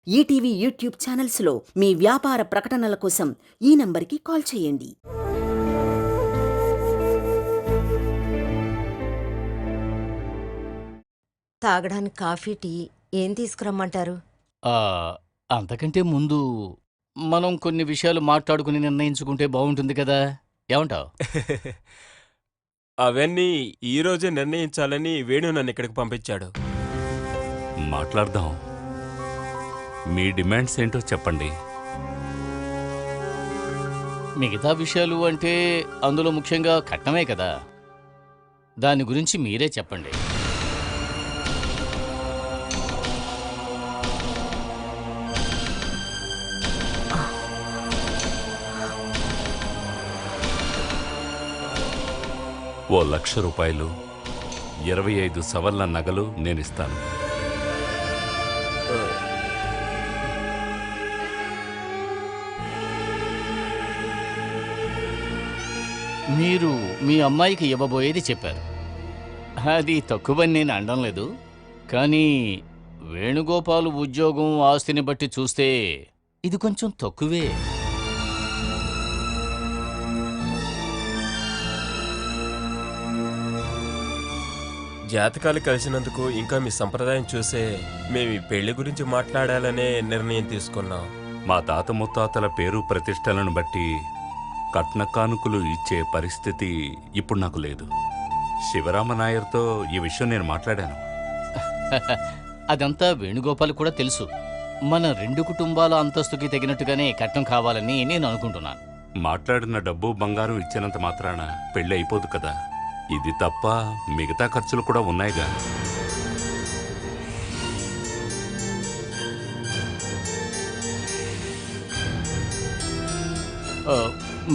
ETV YouTube ఛానల్స్లో మీ వ్యాపార ప్రకటనల కోసం ఈ నంబర్కి కాల్ చేయండి. తాగడానికి కాఫీ, టీ ఏం తీసుకురమ్మంటారు? ఆ! అంతకంటే ముందు మనం కొన్ని విషయాలు మాట్లాడుకుని నిర్ణయించుకుంటే బావుంటుంది కదా! ఏమంటావు? అవన్నీ ఈరోజే నిర్ణయించాలని వేణు నన్నిక్కడికి పంపించాడు. మాట్లాడదాం. మీ డిమాండ్స్ ఏంటో చెప్పండి. మిగతా విషయాలు అంటే అందులో ముఖ్యంగా కట్నమే కదా! దాని గురించి మీరే చెప్పండి. ఓ ₹1,00,000 25 సవర్ల నగలు నేనిస్తాను. మీరు మీ అమ్మాయికి ఇవ్వబోయేది చెప్పారు. అది తక్కువని నేను అనడం లేదు. కానీ వేణుగోపాల్ ఉద్యోగం, ఆస్తిని బట్టి చూస్తే ఇది కొంచెం తక్కువే. జాతకాలు కలిసినందుకు ఇంకా మీ సంప్రదాయం చూసే మేము ఈ పెళ్లి గురించి మాట్లాడాలనే నిర్ణయం తీసుకున్నాం. మా తాత ముత్తాతల పేరు ప్రతిష్టలను బట్టి కట్న కానుకలు ఇచ్చే పరిస్థితి ఇప్పుడు నాకు లేదు. శివరామ నాయర్తో ఈ విషయం నేను మాట్లాడాను. అదంతా వేణుగోపాల్ కూడా తెలుసు. మన 2 కుటుంబాల అంతస్తుకి తగినట్టుగానే కట్నం కావాలని నేను అనుకుంటున్నాను. మాట్లాడిన డబ్బు బంగారం ఇచ్చినంత మాత్రాన పెళ్ళి అయిపోదు కదా. ఇది తప్ప మిగతా ఖర్చులు కూడా ఉన్నాయిగా.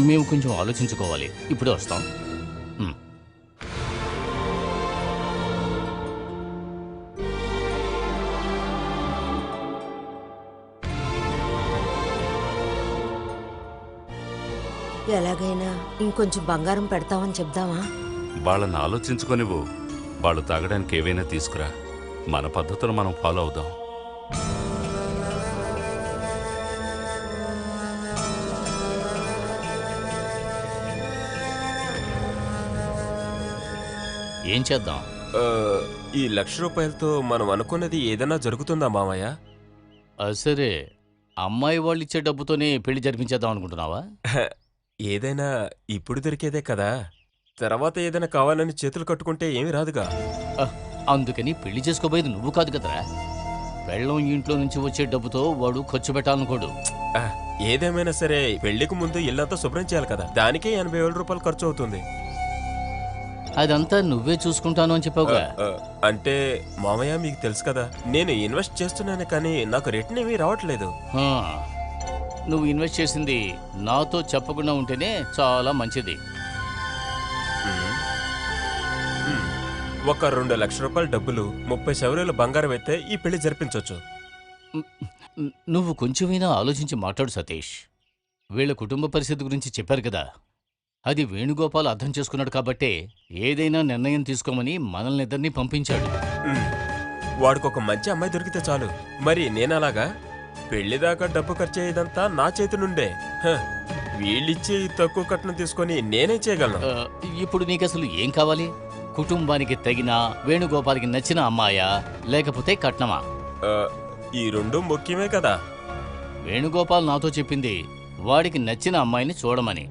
మేము కొంచెం ఆలోచించుకోవాలి. ఇప్పుడే వస్తాం. ఎలాగైనా ఇంకొంచెం బంగారం పెడతామని చెప్దామా? వాళ్ళని ఆలోచించుకొనివ్వు. వాళ్ళు తాగడానికి ఏవైనా తీసుకురా. మన పద్ధతులు మనం ఫాలో అవుదాం. ఏం చేద్దాం? ఈ ₹1,00,000తో మనం అనుకున్నది ఏదైనా జరుగుతుందా మామయ్య? సరే, అమ్మాయి వాళ్ళు ఇచ్చే డబ్బుతోనే పెళ్లి జరిపించేద్దాం అనుకుంటున్నావా? ఏదైనా ఇప్పుడు దొరికేదే కదా. తర్వాత ఏదైనా కావాలని చేతులు కట్టుకుంటే ఏమీ రాదుగా. అందుకని పెళ్లి చేసుకోబోయేది నువ్వు కాదు కదరా. పెళ్ళం ఇంట్లో నుంచి వచ్చే డబ్బుతో వాడు ఖర్చు పెట్టాలనుకోడు. ఏదేమైనా సరే పెళ్లికి ముందు ఇల్లంతా శుభ్రం చేయాలి కదా. దానికే ₹80,000 ఖర్చు అవుతుంది. అదంతా నువ్వే చూసుకుంటాను అని చెప్పావుగా. అంటే మామయ్య మీకు తెలుసు కదా, నేను ఇన్వెస్ట్ చేస్తున్నాను కానీ నాకు రిటర్న్ ఏమీ రావట్లేదు. నువ్వు ఇన్వెస్ట్ చేసింది నాతో చెప్పకుండా ఉంటేనే చాలా మంచిది. ఒక ₹2,00,000 డబ్బులు, 30 సవర్ల బంగారం అయితే ఈ పెళ్లి జరిపించవచ్చు. నువ్వు కొంచెమైనా ఆలోచించి మాట్లాడు సతీష్. వీళ్ళ కుటుంబ పరిస్థితి గురించి చెప్పారు కదా. అది వేణుగోపాల్ అర్థం చేసుకున్నాడు కాబట్టే ఏదైనా నిర్ణయం తీసుకోమని మనల్నిద్దరినీ పంపించాడు. వాడికి ఒక మంచి అమ్మాయి దొరికితే చాలు. మరి నేనలాగా పెళ్లిదాకా డబ్బు ఖర్చు అయ్యేదంతా నా చేతి నుండే. వీళ్ళిచ్చే తక్కువ కట్నం తీసుకొని నేనే చేయగలను. ఇప్పుడు నీకసలు ఏం కావాలి? కుటుంబానికి తగిన, వేణుగోపాల్కి నచ్చిన అమ్మాయా, లేకపోతే కట్నమా? ఈ రెండు ముఖ్యమే కదా. వేణుగోపాల్ నాతో చెప్పింది వాడికి నచ్చిన అమ్మాయిని చూడమని.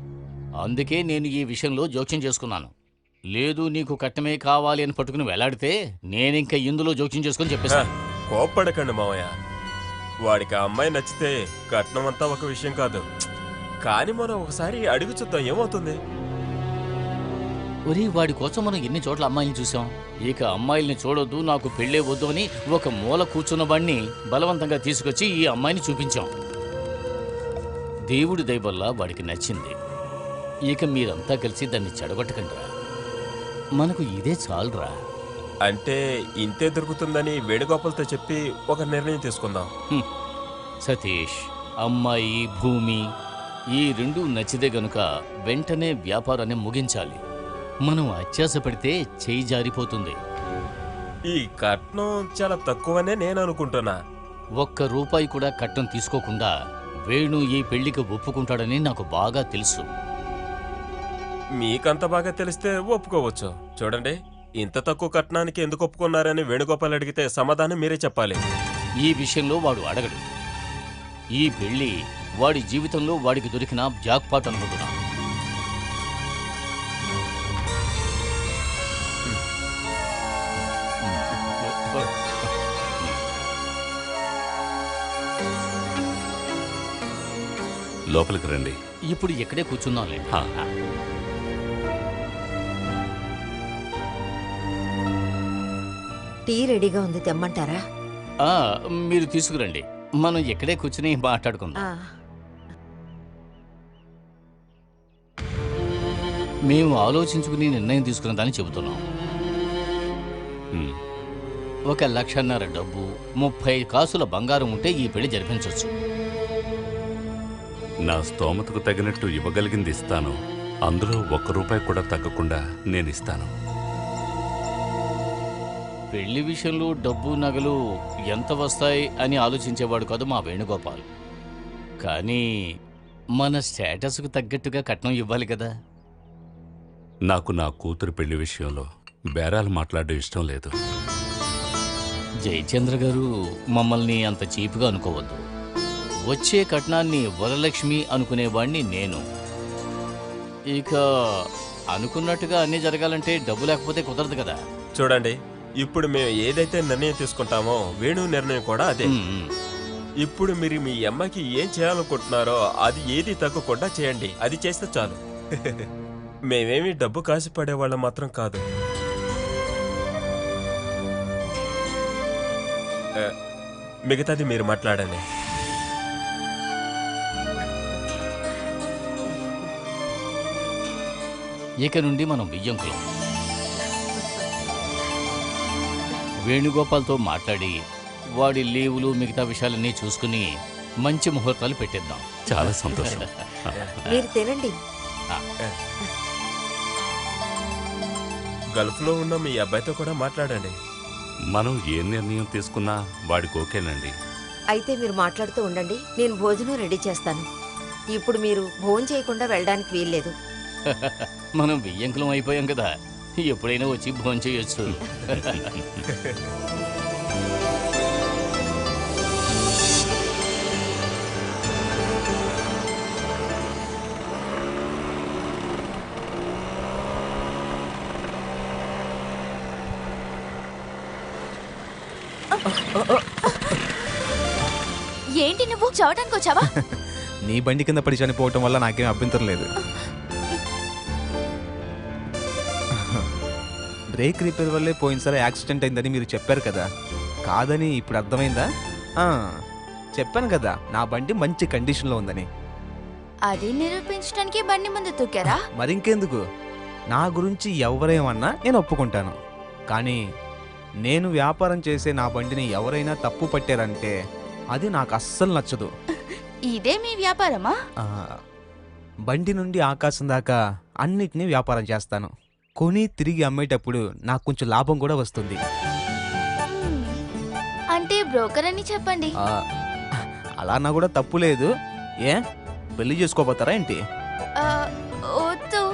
అందుకే నేను ఈ విషయంలో జోక్యం చేసుకున్నాను. లేదు నీకు కట్నమే కావాలి అని పట్టుకుని వెళ్లాడితే నేనింక ఇందులో జోక్యం చేసుకుని చెప్పేశాను. కోప్పడకండి మామయ్య. వాడికి ఆ అమ్మాయి నచ్చితే కట్నం అంతా ఒక విషయం కాదు. కానీ మనం ఒకసారి అడిగి చూద్దాం ఏమవుతుంది. ఒరే, వాడి కోసం మనం ఎన్ని చోట్ల అమ్మాయిని చూసాం. ఇక అమ్మాయిల్ని చూడొద్దు, నాకు పెళ్ళే వద్దు అని ఒక మూల కూర్చున్న వాడిని బలవంతంగా తీసుకొచ్చి ఈ అమ్మాయిని చూపించాం. దేవుడి దయ వల్ల వాడికి నచ్చింది. ఇక మీరంతా కలిసి దాన్ని చెడగొట్టకండిరా. మనకు ఇదే చాలురా. అంటే ఇంతే దొరుకుతుందని వేణుగోపాల్తో చెప్పి ఒక నిర్ణయం తీసుకుందాం. సతీష్, అమ్మాయి, భూమి ఈ 2 నచ్చితే గనుక వెంటనే వ్యాపారాన్ని ముగించాలి. మనం అత్యాశ పడితే చేయి జారిపోతుంది. ఈ కట్నం చాలా తక్కువనే నేను అనుకుంటున్నా. ఒక్క రూపాయి కూడా కట్నం తీసుకోకుండా వేణు ఈ పెళ్లికి ఒప్పుకుంటాడని నాకు బాగా తెలుసు. మీకంత బాగా తెలిస్తే ఒప్పుకోవచ్చు. చూడండి, ఇంత తక్కువ కట్నానికి ఎందుకు ఒప్పుకున్నారని వేణుగోపాల్ అడిగితే సమాధానం మీరే చెప్పాలి. ఈ విషయంలో వాడు అడగడు. ఈ పెళ్లి వాడి జీవితంలో వాడికి దొరికిన జాక్పాట్ అనుకుంటున్నా. లోపలికి రండి. ఇప్పుడు ఇక్కడే కూర్చున్నాంలే. హా. టీ రెడీగా ఉంది, తెమ్మంటారా? ఆ, మీరు తీసుకురండి, మనం ఇక్కడే కూర్చుని మాట్లాడుకుందాం. ఆ, మేము ఆలోచించుకుని నిర్ణయం తీసుకున్నదాన్ని చెబుతున్నాం. ఉమ్, 1,50,000 డబ్బు, 30 కాసుల బంగారం ఉంటే ఈ పెళ్లి జరిపించవచ్చు. నా స్తోమతకు తగినట్టు ఇవ్వగలిగింది ఇస్తాను. అందులో 1 రూపాయి కూడా తగ్గకుండా నేను ఇస్తాను. పెళ్లి విషయంలో డబ్బు నగలు ఎంత వస్తాయి అని ఆలోచించేవాడు కాదు మా వేణుగోపాల్. కానీ మన స్టేటస్కు తగ్గట్టుగా కట్నం ఇవ్వాలి కదా. నాకు నా కూతురు పెళ్లి విషయంలో బేరాలు మాట్లాడడం ఇష్టం లేదు. జయచంద్ర గారు, మమ్మల్ని అంత చీపుగా అనుకోవద్దు. వచ్చే కట్నాన్ని వరలక్ష్మి అనుకునేవాణ్ణి నేను. ఇక అనుకున్నట్టుగా అన్నీ జరగాలంటే డబ్బు లేకపోతే కుదరదు కదా. చూడండి, ఇప్పుడు మేము ఏదైతే నిర్ణయం తీసుకుంటామో వేణు నిర్ణయం కూడా అదే. ఉమ్. ఇప్పుడు మీరు మీ అమ్మాయికి ఏం చేయాలనుకుంటున్నారో అది ఏది తగ్గకుండా చేయండి. అది చేస్తే చాలు. మేమేమి డబ్బు కాసి పడేవాళ్ళం మాత్రం కాదు. మిగతాది మీరు మాట్లాడండి. ఇక నుండి మనం బియ్యంకులం. వేణుగోపాల్తో మాట్లాడి వాడి లీవులు మిగతా విషయాలన్నీ చూసుకుని మంచి ముహూర్తాలు పెట్టిద్దాం. చాలా సంతోషం. మీరు తినండి. గల్ఫ్లో ఉన్న మీ అబ్బాయితో కూడా మాట్లాడండి. మనం ఏ నిర్ణయం తీసుకున్నా వాడికి ఓకేనండి. అయితే మీరు మాట్లాడుతూ ఉండండి, నేను భోజనం రెడీ చేస్తాను. ఇప్పుడు మీరు భోజనం చేయకుండా వెళ్ళడానికి వీల్లేదు. మనం బియ్యంకులం అయిపోయాం కదా, ఎప్పుడైనా వచ్చి భోజనం చేయొచ్చు. ఏంటి నువ్వు చావడానికి వచ్చావా? నీ బండి కింద పడి చనిపోవటం వల్ల నాకేం అభ్యంతరం లేదు. బ్రేక్ రిపేర్ వల్లే పోయినసారి యాక్సిడెంట్ అయిందని మీరు చెప్పారు కదా, కాదని ఇప్పుడు అర్థమైందా? చెప్పాను కదా నా బండి మంచి కండిషన్లో ఉందని. అది నిరూపించడానికి బండి ముందు తొక్కారా? మరింకెందుకు, నా గురించి ఎవరేమన్నా నేను ఒప్పుకుంటాను. కానీ నేను వ్యాపారం చేసే నా బండిని ఎవరైనా తప్పు పట్టారంటే అది నాకు అస్సలు నచ్చదు. ఇదే మీ వ్యాపారమా? బండి నుండి ఆకాశం దాకా అన్నిటినీ వ్యాపారం చేస్తాను. కొని తిరిగి అమ్మేటప్పుడు నాకు కొంచెం లాభం కూడా వస్తుంది. అంటే బ్రోకర్ అని చెప్పండి. అలా అన్నా కూడా తప్పు లేదు. ఏ పెళ్లి చేసుకోబోతారా ఏంటి? వద్దు.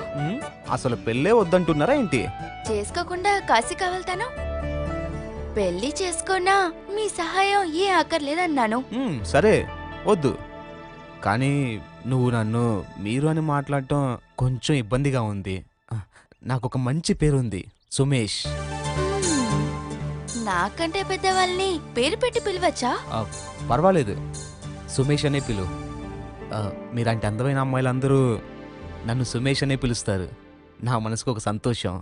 అసలు పెళ్ళే వద్దంటున్నారా ఏంటి? చేసుకోకుండా కాశీ కావాలతాను. పెళ్లి చేసుకున్నా మీ సహాయం ఏ అక్కర్లేదన్నాను. సరే వద్దు. కానీ నువ్వు నన్ను మీరు అని మాట్లాడటం కొంచెం ఇబ్బందిగా ఉంది. నాకు ఒక మంచి పేరుంది, సుమేష్. నాకంటే పెద్దవాళ్ళని పేరు పెట్టి పిలవచ్చా? పర్వాలేదు, సుమేష్ అనే పిలు. మీరంటే అందమైన అమ్మాయిలందరూ నన్ను సుమేష్ అనే పిలుస్తారు. నా మనసుకు ఒక సంతోషం.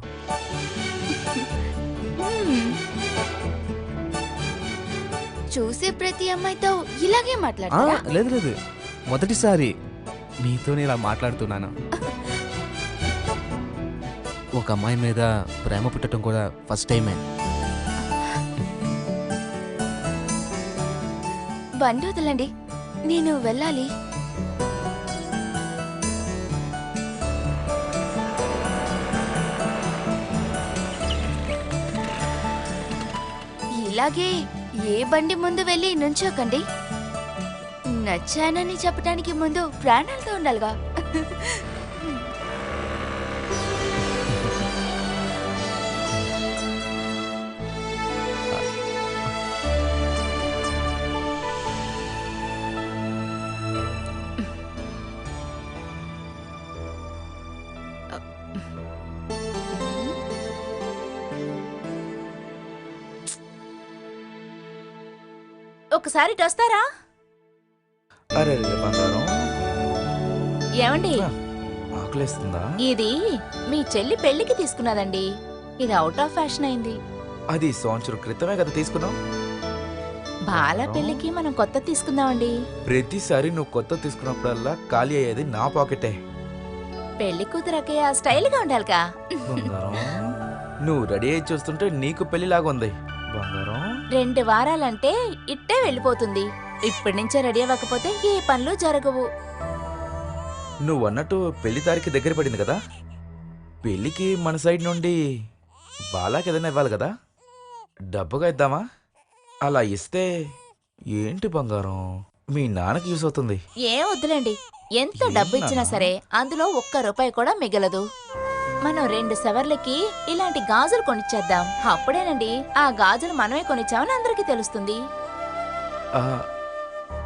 చూసే ప్రతి అమ్మాయితో ఇలాగే మాట్లాడతారా? లేదు లేదు, మొదటిసారి మీతోనే ఇలా మాట్లాడుతున్నాను. ఒక అమ్మాయి మీద ప్రేమ పుట్టడం కూడా ఫస్ట్ టైమే. బండి వదలండి, నేను వెళ్ళాలి. ఇలాగే ఏ బండి ముందు వెళ్ళి నుంచోకండి. నచ్చానని చెప్పడానికి ముందు ప్రాణాలతో ఉండాలిగా. ఒకసారి ఇటు వస్తారా? అరే రే బంగారం, ఏమండి, ఆకలేస్తుందా? ఇది మీ చెల్లి పెళ్లికి తీసుకున్నదండి. ఇది అవుట్ ఆఫ్ ఫ్యాషన్ అయింది. అది సంవత్సరం క్రితమే కదా తీసుకున్నావు. బాల పెళ్లికి మనం కొత్త తీసుకుందామండి. ప్రతిసారి నువ్వు కొత్త తీసుకున్నప్పుడల్లా ఖాళీ అయ్యేది నా పాకెటే. పెళ్లి కూతురకే ఆ స్టైల్ గా ఉండాలిగా. బంగారం, నువ్వు రెడీ అయ్యి చూస్తుంటే నీకు పెళ్లిలాగా ఉంది బంగారం. 2 వారాలంటే ఇట్టే వెళ్ళిపోతుంది. ఇప్పటి నుంచే రెడీ అవ్వకపోతే ఏ పనులు జరగవు. నువ్వు అన్నట్టు పెళ్లి తారీఖు దగ్గర పడింది కదా. పెళ్లికి మన సైడ్ నుండి బాలాకి ఏదైనా ఇవ్వాలి కదా. డబ్బుగా ఇద్దామా? అలా ఇస్తే ఏంటి బంగారం, మీ నాన్నకి యూస్ అవుతుంది. ఏం వద్దులేండి. ఎంత డబ్బు ఇచ్చినా సరే అందులో ₹1 కూడా మిగలదు. మనం 2 సవర్లకి ఇలాంటి గాజులు కొనిచ్చేద్దాం. అప్పుడేనండి ఆ గాజులు మనమే కొనిచ్చామని అందరికీ తెలుస్తుంది. ఆ,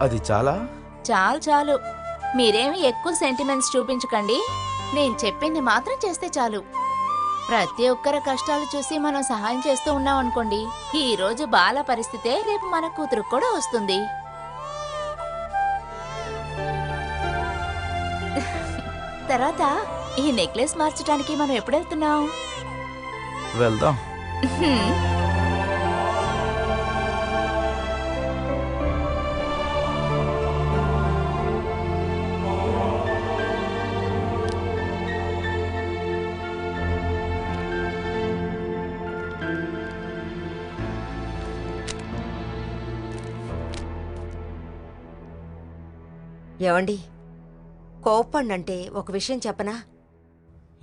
అది చాలా. చాలు చాలు, మీరేమి ఎక్కువ సెంటిమెంట్స్ చూపించకండి. నేను చెప్పింది మాత్రం చేస్తే చాలు. ప్రతి ఒక్కరి కష్టాలు చూసి మనం సహాయం చేస్తూ ఉన్నాం అనుకోండి, ఈ రోజు బాల పరిస్థితే రేపు మన కూతురు కూడా వస్తుంది. తర్వాత ఈ నెక్లెస్ మార్చడానికి మనం ఎప్పుడు వెళ్తున్నాం? వెళ్దాం. ఏవండి, కోప్పండంటే ఒక విషయం చెప్పనా?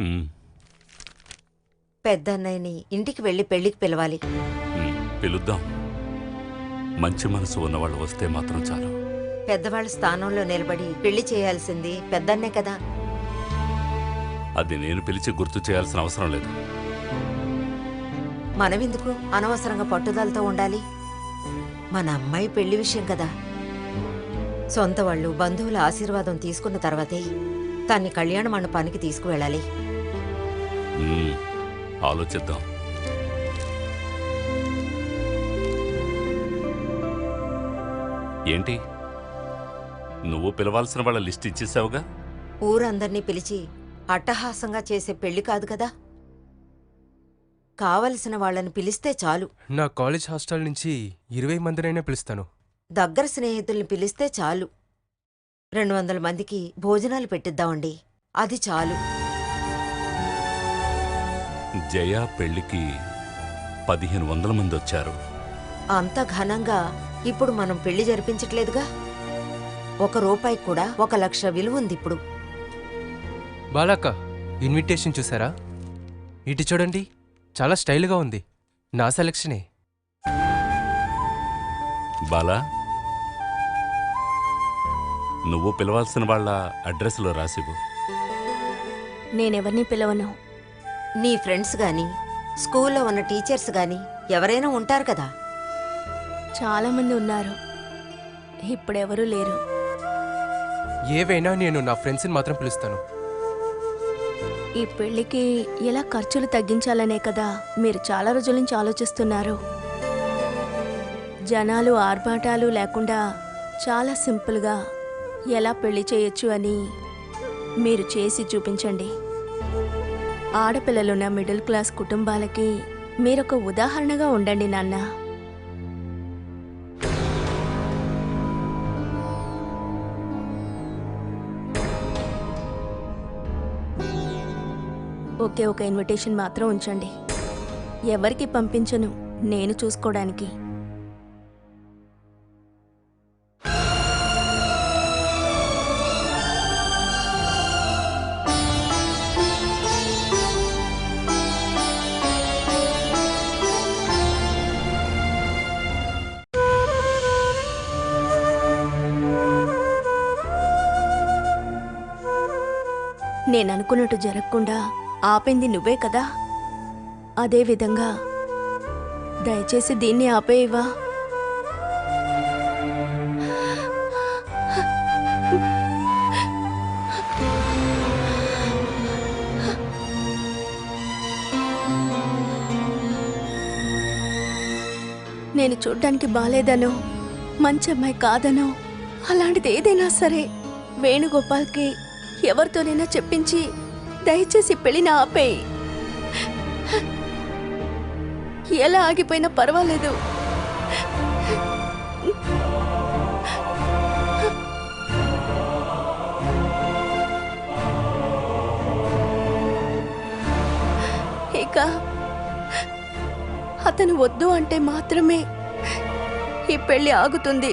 ఉమ్, పెద్దన్నయ్యని ఇంటికి వెళ్ళి పెళ్లికి పిలవాలి. పిలుద్దాం. మంచి మనసు ఉన్నవాళ్ళు వస్తే మాత్రం చాలు. పెద్దవాళ్ళ స్థానంలో నిలబడి పెళ్లి చేయాల్సింది పెద్దన్నే కదా. అది నేను పిలిచి గుర్తు చేయాల్సిన అవసరం లేదు. మనమెందుకు అనవసరంగా పట్టుదలతో ఉండాలి? మన అమ్మాయి పెళ్లి విషయం కదా. సొంత వాళ్ళు బంధువుల ఆశీర్వాదం తీసుకున్న తర్వాతే దాన్ని కళ్యాణ మండపానికి తీసుకువెళ్ళాలి. ఉమ్, ఆలోచిద్దాం. ఏంటి, నువ్వు పిలవాల్సిన వాళ్ళ లిస్ట్ ఇచ్చేసావుగా? ఊరందర్నీ పిలిచి అట్టహాసంగా చేసే పెళ్లి కాదు కదా. కావలసిన వాళ్ళని పిలిస్తే చాలు. నా కాలేజ్ హాస్టల్ నుంచి 20 మందినైనా పిలుస్తాను. దగ్గర స్నేహితుల్ని పిలిస్తే చాలు. 200 మందికి భోజనాలు పెట్టిద్దామండి, అది చాలు. జయ పెళ్లికి 1500 మంది వచ్చారు. అంత ఘనంగా ఇప్పుడు మనం పెళ్లి జరిపించట్లేదుగా. ₹1 కూడా 1,00,000 విలువ ఉంది ఇప్పుడు. బాలాక్క, ఇన్విటేషన్ చూసారా? ఇటు చూడండి, చాలా స్టైల్గా ఉంది. నా సెలక్షనే. బాలా, నువ్వు పిలవాల్సిన వాళ్ళ అడ్రస్లో రాసివ్వు. నేనెవరిని పిలవను. నీ ఫ్రెండ్స్ గాని స్కూల్లో ఉన్న టీచర్స్ గాని ఎవరైనా ఉంటారు కదా. చాలా మంది ఉన్నారు, ఇప్పుడెవరూ లేరు. ఏవైనా నేను నా ఫ్రెండ్స్ని మాత్రం పిలుస్తాను. ఈ పెళ్లికి ఎలా ఖర్చులు తగ్గించాలనే కదా మీరు చాలా రోజుల నుంచి ఆలోచిస్తున్నారు. జనాలు ఆర్భాటాలు లేకుండా చాలా సింపుల్గా ఎలా పెళ్లి చేయొచ్చు అని మీరు చేసి చూపించండి. ఆడపిల్లలున్న మిడిల్ క్లాస్ కుటుంబాలకి మీరొక ఉదాహరణగా ఉండండి నాన్న. ఒకే ఒక ఇన్విటేషన్ మాత్రం ఉంచండి. ఎవరికి పంపించను, నేను చూసుకోవడానికి. నేననుకున్నట్టు జరగకుండా ఆపింది నువ్వే కదా. అదేవిధంగా దయచేసి దీన్ని ఆపేయవా? నేను చూడ్డానికి బాలేదనో, మంచి అమ్మాయి కాదనో, అలాంటిది ఏదైనా సరే వేణుగోపాల్కి ఎవరితోనైనా చెప్పించి దయచేసి పెళ్లిని ఆపేయి. ఎలా ఆగిపోయినా పర్వాలేదు. ఇక అతను వద్దు అంటే మాత్రమే ఈ పెళ్లి ఆగుతుంది.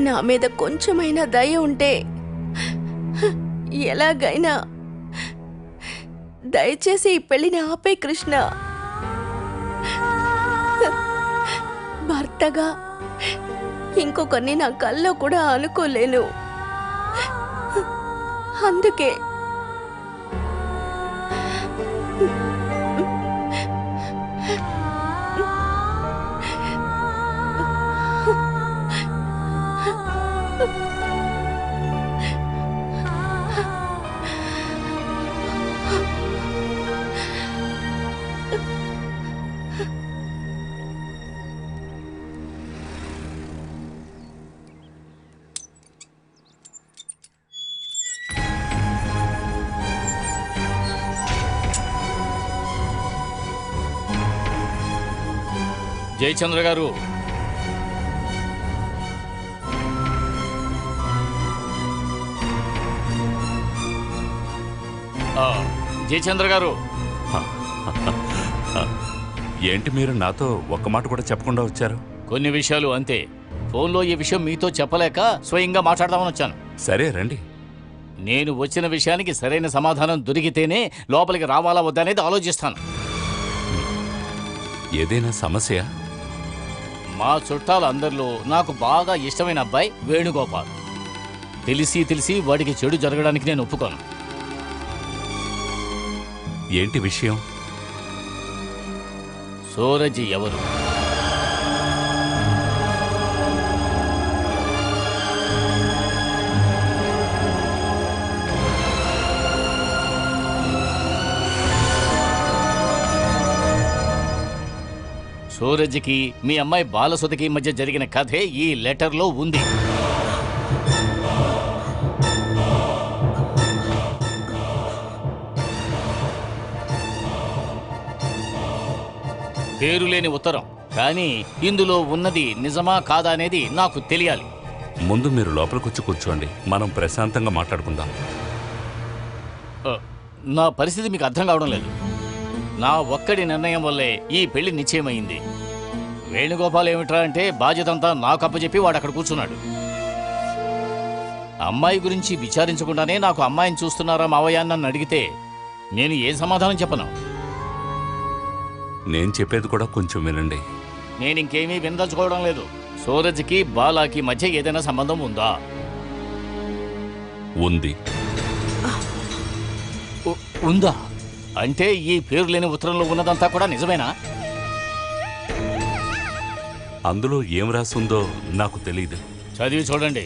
నా మీద కొంచెమైనా దయ ఉంటే ఎలాగైనా దయచేసి ఈ పెళ్లిని ఆపే కృష్ణ. భర్తగా ఇంకొకరిని నా కల్లో కూడా అనుకోలేను. అందుకే జయచంద్ర గారు, జయచంద్ర గారు, ఏంటి మీరు నాతో ఒక్క మాట కూడా చెప్పకుండా వచ్చారు? కొన్ని విషయాలు అంతే. ఫోన్లో ఈ విషయం మీతో చెప్పలేక స్వయంగా మాట్లాడదామని వచ్చాను. సరే రండి. నేను వచ్చిన విషయానికి సరైన సమాధానం దొరికితేనే లోపలికి రావాలా వద్దా అనేది ఆలోచిస్తాను. ఏదైనా సమస్య? మా చుట్టాలు అందరిలో నాకు బాగా ఇష్టమైన అబ్బాయి వేణుగోపాల్. తెలిసి వాడికి చెడు జరగడానికి నేను ఒప్పుకోను. ఏంటి విషయం? సూరజ్ ఎవరు? సూరజ్కి మీ అమ్మాయి బాలసుధకి మధ్య జరిగిన కథే ఈ లెటర్లో ఉంది. పేరు లేని ఉత్తరం, కానీ ఇందులో ఉన్నది నిజమా కాదా అనేది నాకు తెలియాలి. ముందు మీరు లోపలికొచ్చి కూర్చోండి, మనం ప్రశాంతంగా మాట్లాడుకుందాం. నా పరిస్థితి మీకు అర్థం కావడం లేదు. నా ఒక్కడి నిర్ణయం వల్లే ఈ పెళ్లి నిశ్చయమైంది. వేణుగోపాల్ ఏమిట్రా అంటే బాధ్యతంతా నాకు అప్పచెప్పి వాడు అక్కడ కూర్చున్నాడు. అమ్మాయి గురించి విచారించకుండానే నాకు అమ్మాయిని చూస్తున్నారా మావయ్య నన్ను అడిగితే నేను ఏ సమాధానం చెప్పను? నేను చెప్పేది కూడా కొంచెం వినండి. నేను ఇంకేమీ వినదలుచుకోవడం లేదు. సూరజ్కి బాలాకి మధ్య ఏదైనా సంబంధం ఉందా? ఉంది. ఉందా అంటే ఈ పేరు లేని ఉత్తరంలో ఉన్నదంతా కూడా నిజమేనా? అందులో ఏం రాసుందో నాకు తెలీదు. చదివి చూడండి.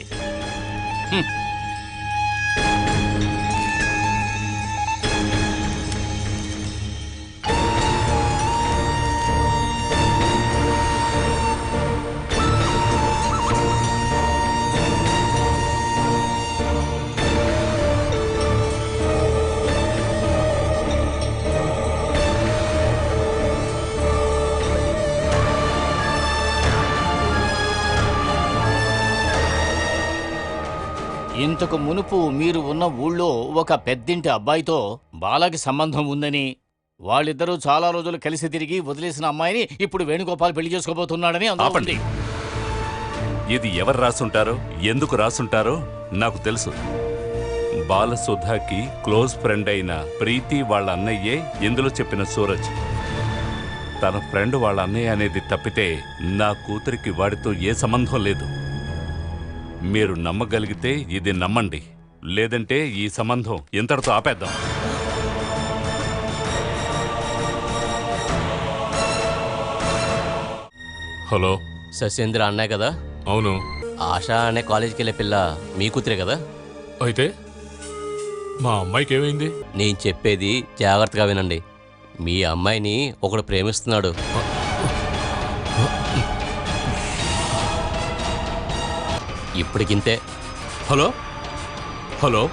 ఇంతకు మునుపు మీరు ఉన్న ఊళ్ళో ఒక పెద్దింటి అబ్బాయితో బాలకి సంబంధం ఉందని, వాళ్ళిద్దరూ చాలా రోజులు కలిసి తిరిగి వదిలేసిన అమ్మాయిని ఇప్పుడు వేణుగోపాల్ పెళ్లి చేసుకోబోతున్నాడని ఆపండి. ఇది ఎవరు రాసుంటారో, ఎందుకు రాసుంటారో నాకు తెలుసు. బాలసుధాకి క్లోజ్ ఫ్రెండ్ అయిన ప్రీతి వాళ్ళ అన్నయ్యే ఇందులో చెప్పిన సూరజ్. తన ఫ్రెండ్ వాళ్ళ అన్నయ్య అనేది తప్పితే నా కూతురికి వాడితో ఏ సంబంధం లేదు. మీరు నమ్మగలిగితే ఇది నమ్మండి, లేదంటే ఈ సంబంధం ఇంతటితో ఆపేద్దాం. హలో, సస్యేంద్ర అన్నాయి కదా? అవును. ఆశ అనే కాలేజీకి వెళ్ళే పిల్ల మీ కూతురే కదా? అయితే మా అమ్మాయికి ఏమైంది? నేను చెప్పేది జాగ్రత్తగా వినండి. మీ అమ్మాయిని ఒకడు ప్రేమిస్తున్నాడు. ఇప్పటికింతే. Hello hello